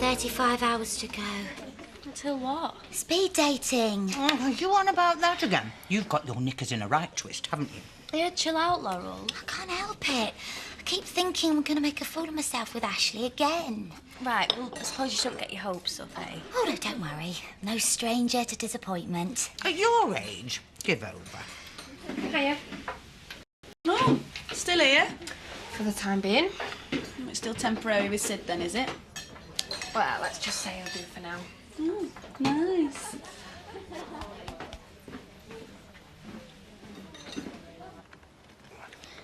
35 hours to go. Until what? Speed dating. Oh, are you on about that again? You've got your knickers in a right twist, haven't you? Yeah, chill out, Laurel. I can't help it. I keep thinking I'm going to make a fool of myself with Ashley again. Right, well, I suppose you shouldn't get your hopes up, eh? Oh, no, don't worry. No stranger to disappointment. At your age, give over. Hiya. Oh, still here? For the time being. It's still temporary with Sid then, is it? Well, let's just say I'll do for now. Nice.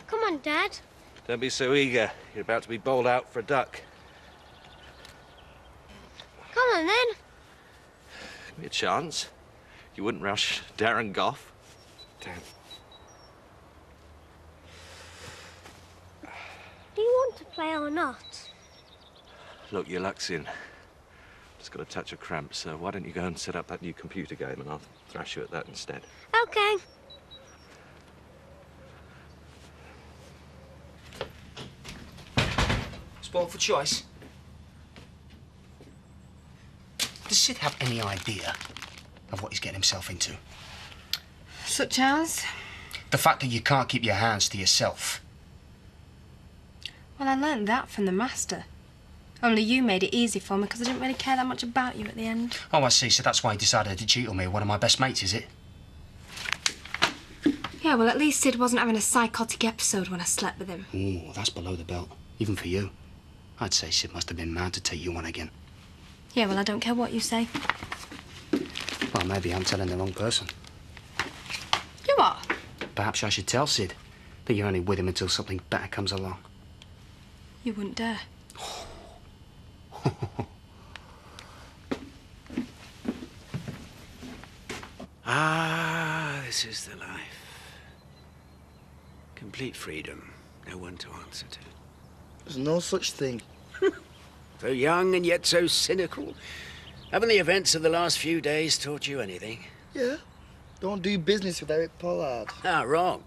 Come on, Dad. Don't be so eager. You're about to be bowled out for a duck. Come on, then. Give me a chance. You wouldn't rush Darren Goff. Damn. Do you want to play or not? Look, your luck's in. Just got a touch of cramp, so why don't you go and set up that new computer game and I'll thrash you at that instead. Okay. Sport for choice. Does Sid have any idea of what he's getting himself into? Such as? The fact that you can't keep your hands to yourself. Well, I learned that from the master. Only you made it easy for me because I didn't really care that much about you at the end. Oh, I see. So that's why he decided to cheat on me, one of my best mates, is it? Yeah, well, at least Sid wasn't having a psychotic episode when I slept with him. Oh, that's below the belt. Even for you. I'd say Sid must have been mad to take you on again. Yeah, well, I don't care what you say. Well, maybe I'm telling the wrong person. You are? Perhaps I should tell Sid that you're only with him until something better comes along. You wouldn't dare. Ah, this is the life. Complete freedom. No one to answer to. There's no such thing. So young and yet so cynical. Haven't the events of the last few days taught you anything? Yeah. Don't do business with Eric Pollard. Ah, wrong.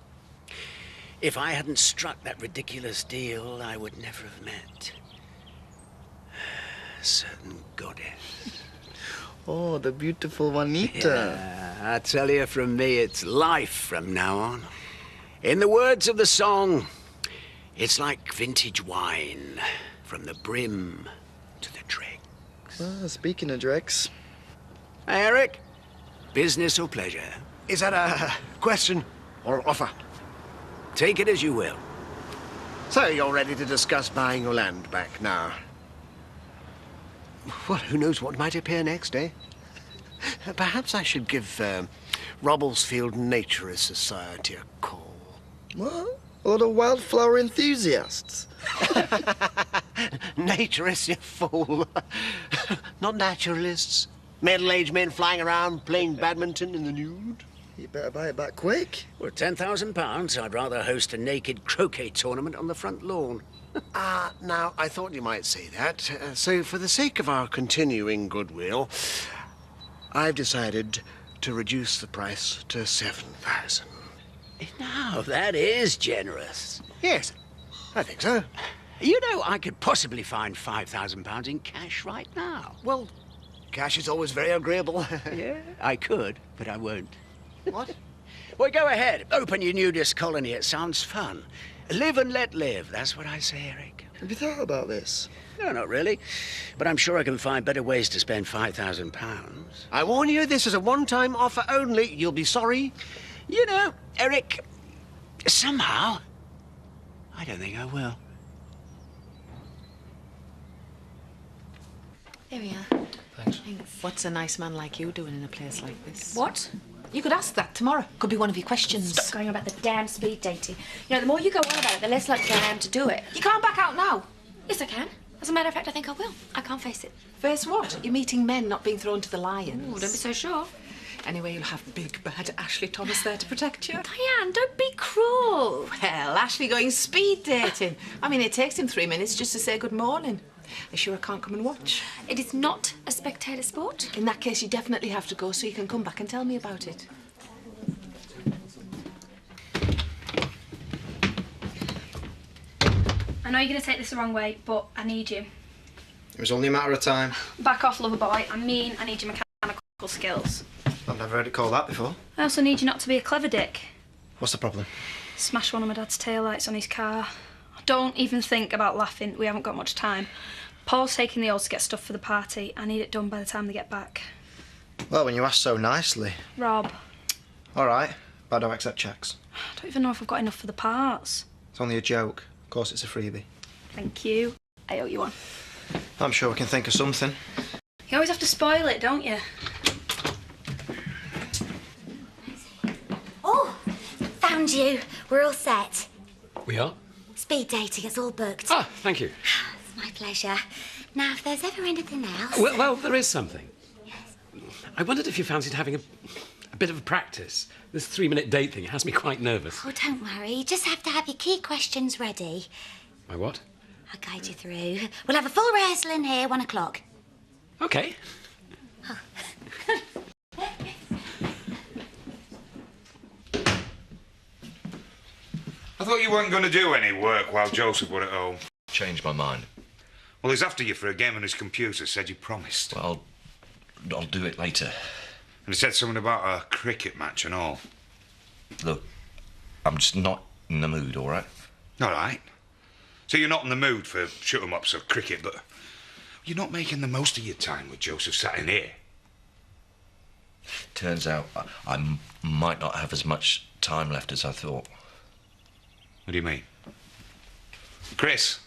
If I hadn't struck that ridiculous deal, I would never have met a certain goddess. Oh, the beautiful Juanita. Yeah, I tell you, from me, it's life from now on. In the words of the song, it's like vintage wine, from the brim to the dregs. Ah, speaking of dregs. Hey, Eric, business or pleasure? Is that a question or offer? Take it as you will. So you're ready to discuss buying your land back now? Well, who knows what might appear next, eh? Perhaps I should give Robblesfield Naturist Society a call. What? A lot of wildflower enthusiasts. Naturists, you fool. Not naturalists. Middle-aged men flying around playing badminton in the nude. You better buy it back quick. For £10,000, I'd rather host a naked croquet tournament on the front lawn. Now, I thought you might say that. So, for the sake of our continuing goodwill, I've decided to reduce the price to 7,000. Now, that is generous. Yes, I think so. You know, I could possibly find £5,000 in cash right now. Well, cash is always very agreeable. Yeah, I could, but I won't. What? Well, go ahead. Open your nudist colony. It sounds fun. Live and let live. That's what I say, Eric. Have you thought about this? No, not really. But I'm sure I can find better ways to spend £5,000. I warn you, this is a one-time offer only. You'll be sorry. You know, Eric, somehow, I don't think I will. Here we are. Thanks. What's a nice man like you doing in a place like this? What? You could ask that tomorrow. Could be one of your questions. Stop going on about the damn speed dating. You know, the more you go on about it, the less likely I am to do it. You can't back out now. Yes, I can. As a matter of fact, I think I will. I can't face it. Face what? You're meeting men, not being thrown to the lions. Oh, don't be so sure. Anyway, you'll have big bad Ashley Thomas there to protect you. Diane, don't be cruel. Well, Ashley going speed dating. I mean, it takes him 3 minutes just to say good morning. Are you sure I can't come and watch? It is not a spectator sport. In that case, you definitely have to go so you can come back and tell me about it. I know you're going to take this the wrong way, but I need you. It was only a matter of time. Back off, lover boy. I mean, I need your mechanical skills. I've never heard it called that before. I also need you not to be a clever dick. What's the problem? Smash one of my dad's taillights on his car. Don't even think about laughing. We haven't got much time. Paul's taking the old to get stuff for the party. I need it done by the time they get back. Well, when you ask so nicely. Rob. All right, but I don't accept cheques. I don't even know if I've got enough for the parts. It's only a joke. Of course it's a freebie. Thank you. I owe you one. I'm sure we can think of something. You always have to spoil it, don't you? Oh, found you. We're all set. We are? Speed dating, it's all booked. Ah, thank you. It's my pleasure. Now, if there's ever anything else... Well, there is something. Yes. I wondered if you fancied having a bit of a practice. This 3-minute date thing has me quite nervous. Oh, don't worry. You just have to have your key questions ready. My what? I'll guide you through. We'll have a full rehearsal in here, 1 o'clock. OK. Oh. I thought you weren't going to do any work while Joseph were at home. Changed my mind. Well, he's after you for a game on his computer, said you promised. Well, I'll do it later. And he said something about a cricket match and all. Look, I'm just not in the mood, all right? All right. So you're not in the mood for shoot-em-ups or cricket, but you're not making the most of your time with Joseph sat in here. Turns out I might not have as much time left as I thought. What do you mean? Chris?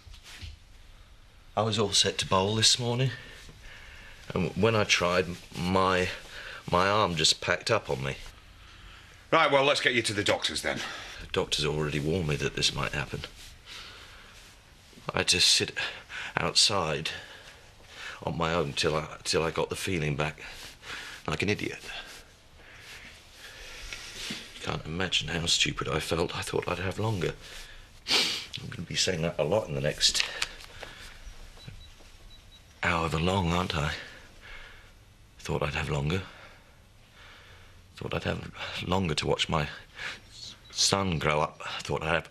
I was all set to bowl this morning. And when I tried, my arm just packed up on me. Right, well, let's get you to the doctors then. The doctor's already warned me that this might happen. I had to sit outside on my own till I got the feeling back, like an idiot. Can't imagine how stupid I felt. I thought I'd have longer. I'm going to be saying that a lot in the next however long, aren't I? Thought I'd have longer. Thought I'd have longer to watch my son grow up. Thought I'd have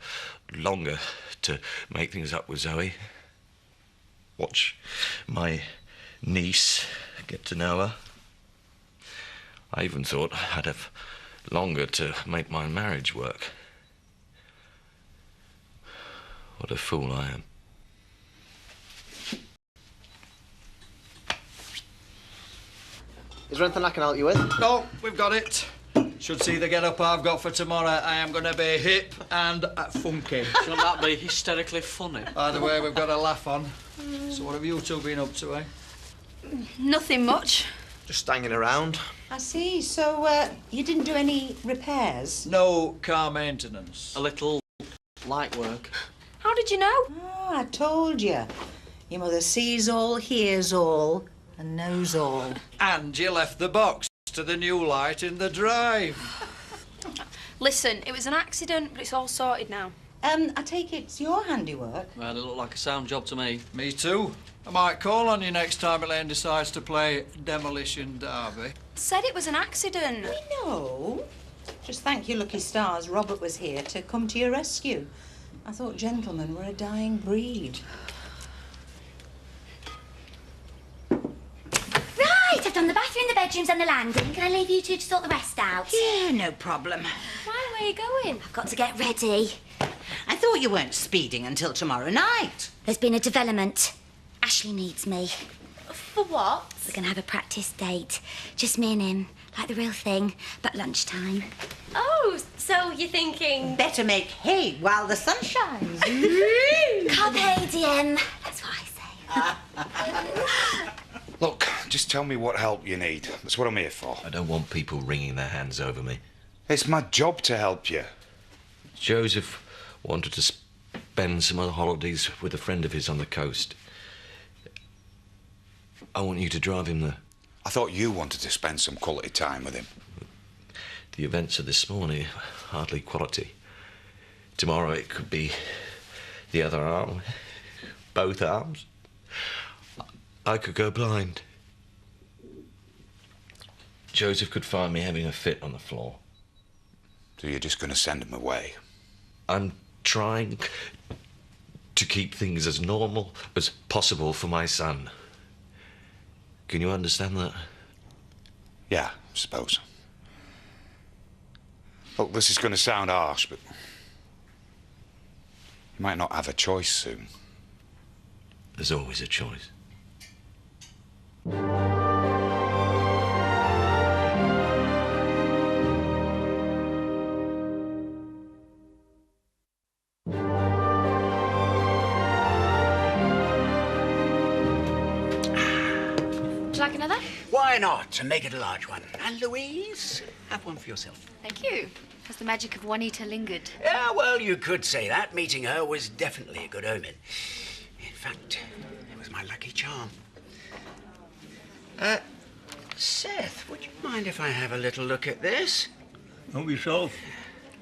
longer to make things up with Zoe. Watch my niece, get to know her. I even thought I'd have longer to make my marriage work. What a fool I am. Is there anything I can help you with? No, we've got it. Should see the get-up I've got for tomorrow. I am going to be hip and funky. Shouldn't that be hysterically funny? Either way, we've got a laugh on. So what have you two been up to, eh? Nothing much. Just hanging around. I see. So, you didn't do any repairs? No car maintenance. A little light work. How did you know? Oh, I told you. Your mother sees all, hears all, and knows all. And you left the box to the new light in the drive. Listen, it was an accident, but it's all sorted now. I take it it's your handiwork? Well, it looked like a sound job to me. Me too. I might call on you next time Elaine decides to play Demolition Derby. Said it was an accident. We know. Just thank your lucky stars Robert was here to come to your rescue. I thought gentlemen were a dying breed. Right, I've done the bathroom, the bedrooms and the landing. Can I leave you two to sort the rest out? Yeah, no problem. Why, where are you going? I've got to get ready. I thought you weren't speeding until tomorrow night. There's been a development. Ashley needs me. For what? We're going to have a practice date. Just me and him, like the real thing, but lunchtime. Oh, so you're thinking... Better make hay while the sun shines. Carpe diem. That's what I say. Look, just tell me what help you need. That's what I'm here for. I don't want people wringing their hands over me. It's my job to help you. Joseph wanted to spend some other holidays with a friend of his on the coast. I want you to drive him there. I thought you wanted to spend some quality time with him. The events of this morning, hardly quality. Tomorrow it could be the other arm, both arms. I could go blind. Joseph could find me having a fit on the floor. So you're just going to send him away? I'm trying to keep things as normal as possible for my son. Can you understand that? Yeah, I suppose. Look, this is going to sound harsh, but you might not have a choice soon. There's always a choice. Would you like another? Why not? And make it a large one. And Louise, have one for yourself. Thank you. Has the magic of Juanita lingered? Yeah, well, you could say that. Meeting her was definitely a good omen. In fact, it was my lucky charm. Seth, would you mind if I have a little look at this? Help yourself.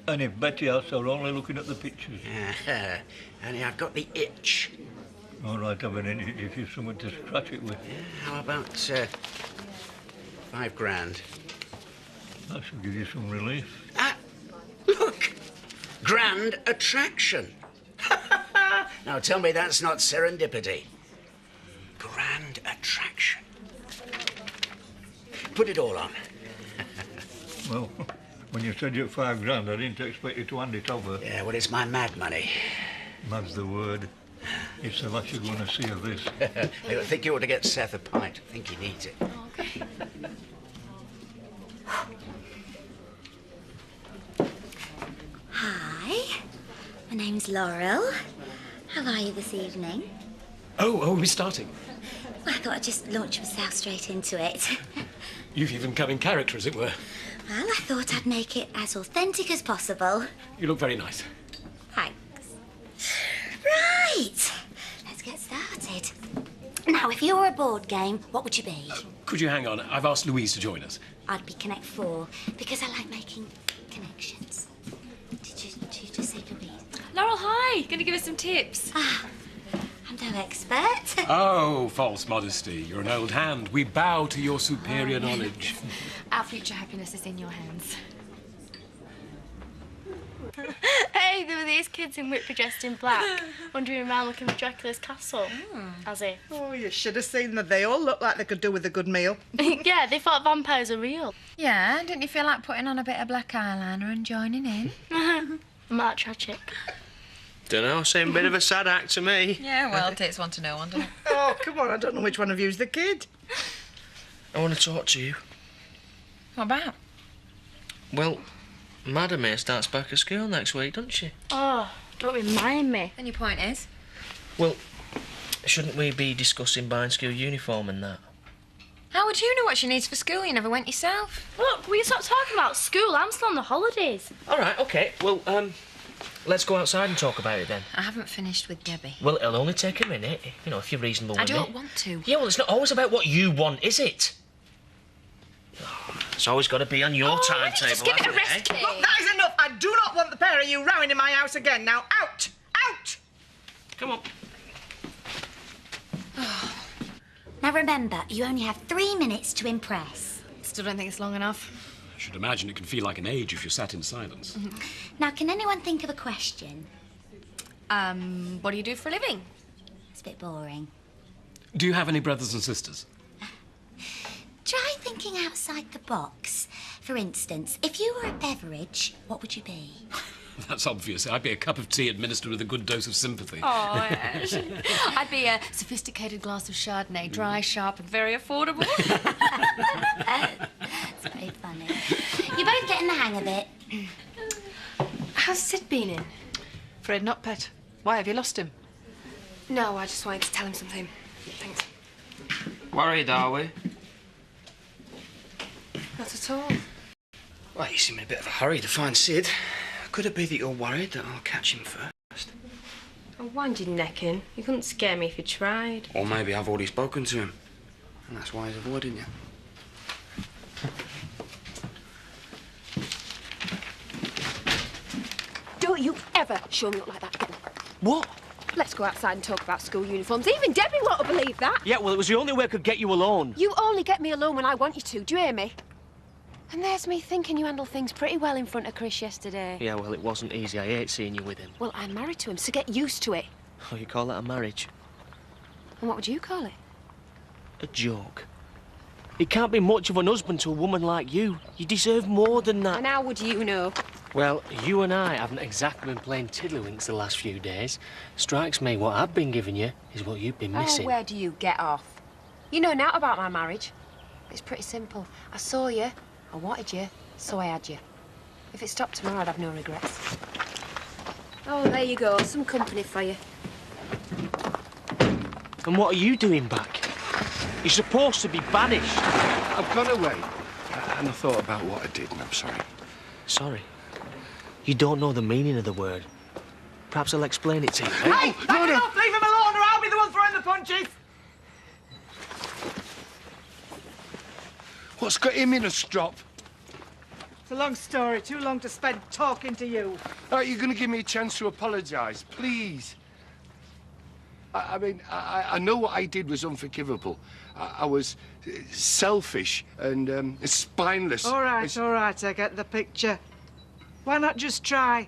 And if Betty asks, I'm only looking at the pictures. Only I've got the itch. All right, have an itch if you've someone to scratch it with. How about, $5 grand? That should give you some relief. Look! Grand attraction. Now tell me that's not serendipity. Grand attraction. Put it all on. Well, when you said you had $5 grand, I didn't expect you to hand it over. Yeah, well, it's my mad money. Mad's the word. It's the last you're going to see of this. I think you ought to get Seth a pint. I think he needs it. Okay. Hi, my name's Laurel. How are you this evening? Oh, we're starting. Well, I thought I'd just launch myself straight into it. You've even come in character, as it were. Well, I thought I'd make it as authentic as possible. You look very nice. Thanks. Right, let's get started. Now, if you were a board game, what would you be? Could you hang on? I've asked Louise to join us. I'd be Connect 4, because I like making connections. Did you just say Louise? Laurel, hi. Gonna give us some tips? I'm no expert. Oh, false modesty. You're an old hand. We bow to your superior knowledge. Our future happiness is in your hands. Hey, there were these kids in Whitby dressed in black, wandering around looking for Dracula's castle. As if. Oh, you should have seen them. They all look like they could do with a good meal. Yeah, they thought vampires are real. Yeah, didn't you feel like putting on a bit of black eyeliner and joining in? I'm that tragic. Dunno, seemed a bit of a sad act to me. Yeah, well, it takes one to know one, doesn't it? Oh, come on, I don't know which one of you's the kid. I want to talk to you. What about? Well, Madam here starts back at school next week, doesn't she? Oh, don't remind me. And your point is? Well, shouldn't we be discussing buying school uniform and that? How would you know what she needs for school? You never went yourself. Look, will you stop talking about school? I'm still on the holidays. All right, OK. Well, let's go outside and talk about it then. I haven't finished with Debbie. Well, it'll only take a minute, you know, if you're reasonable with I me. don't want to. Yeah, well, it's not always about what you want, is it? It's always got to be on your timetable. Just give it a rest, Look, that is enough. I do not want the pair of you rowing in my house again. Now, out! Out! Come on. Now remember, you only have 3 minutes to impress. Still don't think it's long enough. I should imagine it can feel like an age if you're sat in silence. Now, can anyone think of a question? What do you do for a living? It's a bit boring. Do you have any brothers and sisters? Try thinking outside the box. For instance, if you were a beverage, what would you be? That's obvious. I'd be a cup of tea administered with a good dose of sympathy. Oh, Ash. I'd be a sophisticated glass of Chardonnay, dry, sharp, and very affordable. It's very funny. You're both getting the hang of it. How's Sid been in? Fred not pet. Why, have you lost him? No, I just wanted to tell him something. Thanks. Worried, are we? Not at all. Well, you seem in a bit of a hurry to find Sid. Could it be that you're worried that I'll catch him first? Oh, wind your neck in. You couldn't scare me if you tried. Or maybe I've already spoken to him, and that's why he's avoiding you. Don't you ever show me up like that again. What? Let's go outside and talk about school uniforms. Even Debbie won't believe that. Yeah, well, it was the only way I could get you alone. You only get me alone when I want you to. Do you hear me? And there's me thinking you handled things pretty well in front of Chris yesterday. Yeah, well, it wasn't easy. I hate seeing you with him. Well, I'm married to him, so get used to it. Oh, you call that a marriage? And what would you call it? A joke. He can't be much of an husband to a woman like you. You deserve more than that. And how would you know? Well, you and I haven't exactly been playing tiddlywinks the last few days. Strikes me what I've been giving you is what you've been missing. Oh, where do you get off? You know naught about my marriage. It's pretty simple. I saw you, I wanted you, so I had you. If it stopped tomorrow, I'd have no regrets. Oh, there you go, some company for you. And what are you doing back? You're supposed to be banished. I've gone away, and I thought about what I did, and I'm sorry. Sorry? You don't know the meaning of the word. Perhaps I'll explain it to you. Hey, that's enough! Leave him alone, or I'll be the one throwing the punches! What's got him in a strop? It's a long story, too long to spend talking to you. Are you going to give me a chance to apologise, please? I mean, I know what I did was unforgivable. I was selfish and spineless. All right, I get the picture. Why not just try,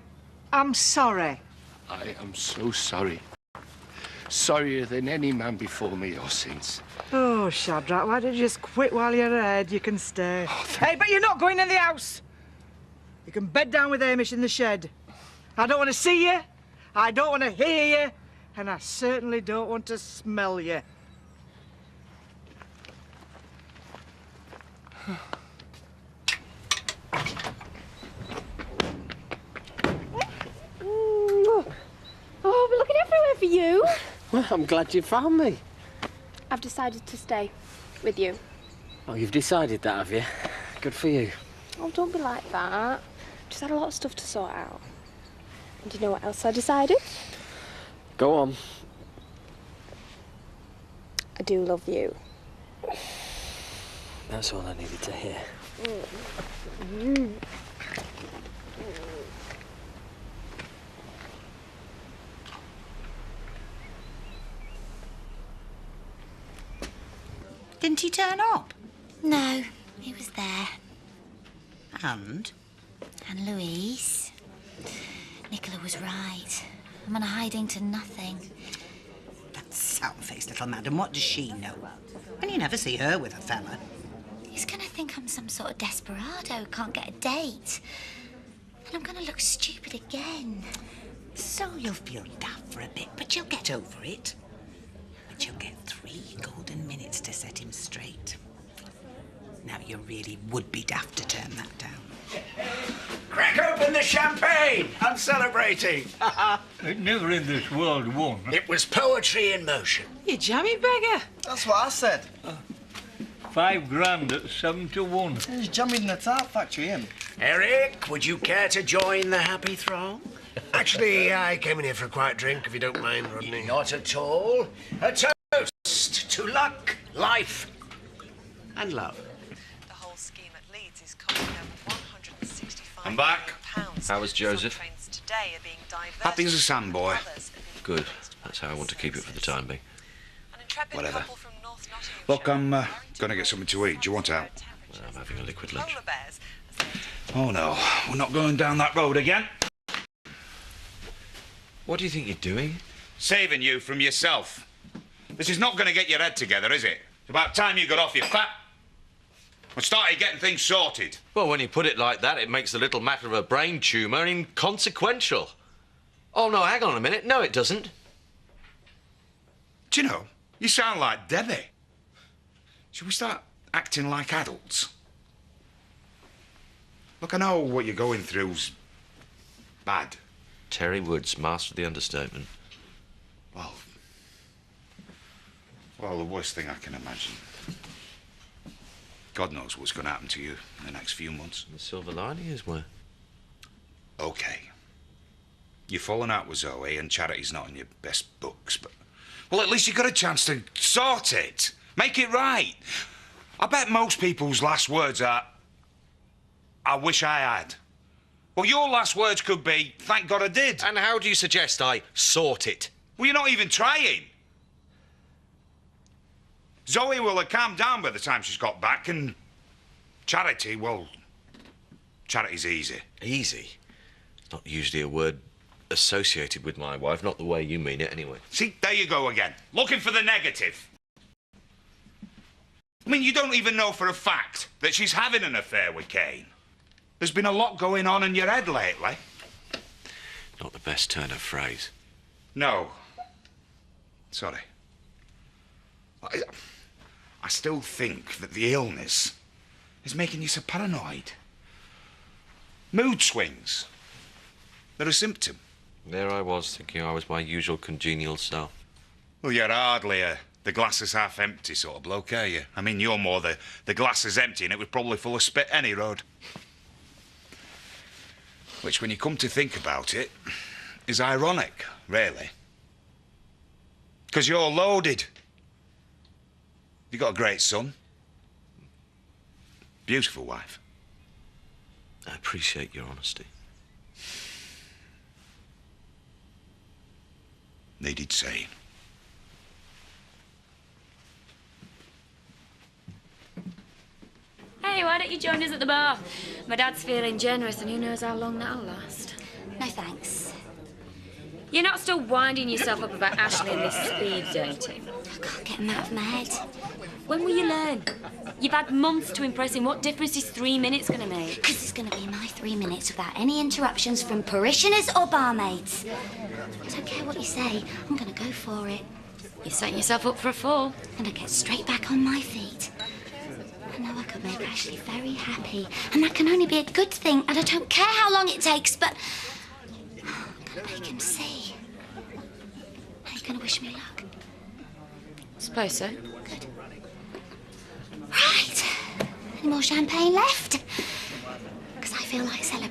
I'm sorry? I am so sorry. Sorrier than any man before me or since. Oh, Shadrach, why don't you just quit while you're ahead? You can stay. Hey, but you're not going in the house. You can bed down with Hamish in the shed. I don't want to see you. I don't want to hear you. And I certainly don't want to smell you. Oh, we're looking everywhere for you. Well, I'm glad you found me. I've decided to stay with you. Oh, you've decided that, have you? Good for you. Oh, don't be like that. Just had a lot of stuff to sort out. And do you know what else I decided? Go on. I do love you. That's all I needed to hear. Didn't he turn up? No, he was there. And? And Louise. Nicola was right. I'm on a hiding to nothing. That sound-faced little madam, what does she know? And you never see her with a fella. He's gonna think I'm some sort of desperado who can't get a date. And I'm gonna look stupid again. So you'll feel daft for a bit, but you'll get over it. But you'll get 3 golden minutes to set him straight. Now you really would be daft to turn that down. Crack open the champagne! I'm celebrating. It never in this world won. It was poetry in motion. You jammy beggar. That's what I said. £5 grand at 7 to 1. He's jamming in the tart factory, him. Eric, would you care to join the happy throng? Actually, I came in here for a quiet drink, if you don't mind, Rodney. Not at all. A toast to luck, life, and love. The whole scheme at Leeds is costing over £165 I'm back. How was Joseph? Trains today are being diverted. Happy as a sandboy. Good. That's how I want to keep it for the time being. Whatever. Look, I'm going to get something to eat. Do you want out? Well, I'm having a liquid lunch. Oh, no. We're not going down that road again. What do you think you're doing? Saving you from yourself. This is not going to get your head together, is it? It's about time you got off your fat and started getting things sorted. Well, when you put it like that, it makes the little matter of a brain tumour inconsequential. Oh, no, hang on a minute. No, it doesn't. Do you know, you sound like Debbie. Should we start acting like adults? Look, I know what you're going through's bad. Terry Woods, master of the understatement. Well, the worst thing I can imagine. God knows what's going to happen to you in the next few months. The silver lining is where? OK. You've fallen out with Zoe and Charity's not in your best books, but... Well, at least you got a chance to sort it. Make it right. I bet most people's last words are, I wish I had. Well, your last words could be, thank God I did. And how do you suggest I sort it? Well, you're not even trying. Zoe will have calmed down by the time she's got back, and Charity, well, Charity's easy. Easy? It's not usually a word associated with my wife, not the way you mean it anyway. See, there you go again. Looking for the negative. I mean, you don't even know for a fact that she's having an affair with Kane. There's been a lot going on in your head lately. Not the best turn of phrase. No. Sorry. I still think that the illness is making you so paranoid. Mood swings. They're a symptom. There I was, thinking I was my usual congenial self. Well, you're hardly the glass is half empty sort of bloke, are you? I mean, you're more the glass is empty and it was probably full of spit any road. Which, when you come to think about it, is ironic, really. Because you're loaded. You got a great son. Beautiful wife. I appreciate your honesty. Needed saying. Hey, why don't you join us at the bar? My dad's feeling generous and who knows how long that'll last. No thanks. You're not still winding yourself up about Ashley and this speed dating? I can't get them out of my head. When will you learn? You've had months to impress him. What difference is 3 minutes going to make? Because it's going to be my 3 minutes without any interruptions from parishioners or barmaids. I don't care what you say. I'm going to go for it. You're setting yourself up for a fall. And I get straight back on my feet. I know I could make Ashley very happy. And that can only be a good thing. And I don't care how long it takes, but I'm going to make him see. Are you going to wish me luck? Suppose so. Good. Right. Any more champagne left? Because I feel like celebrating.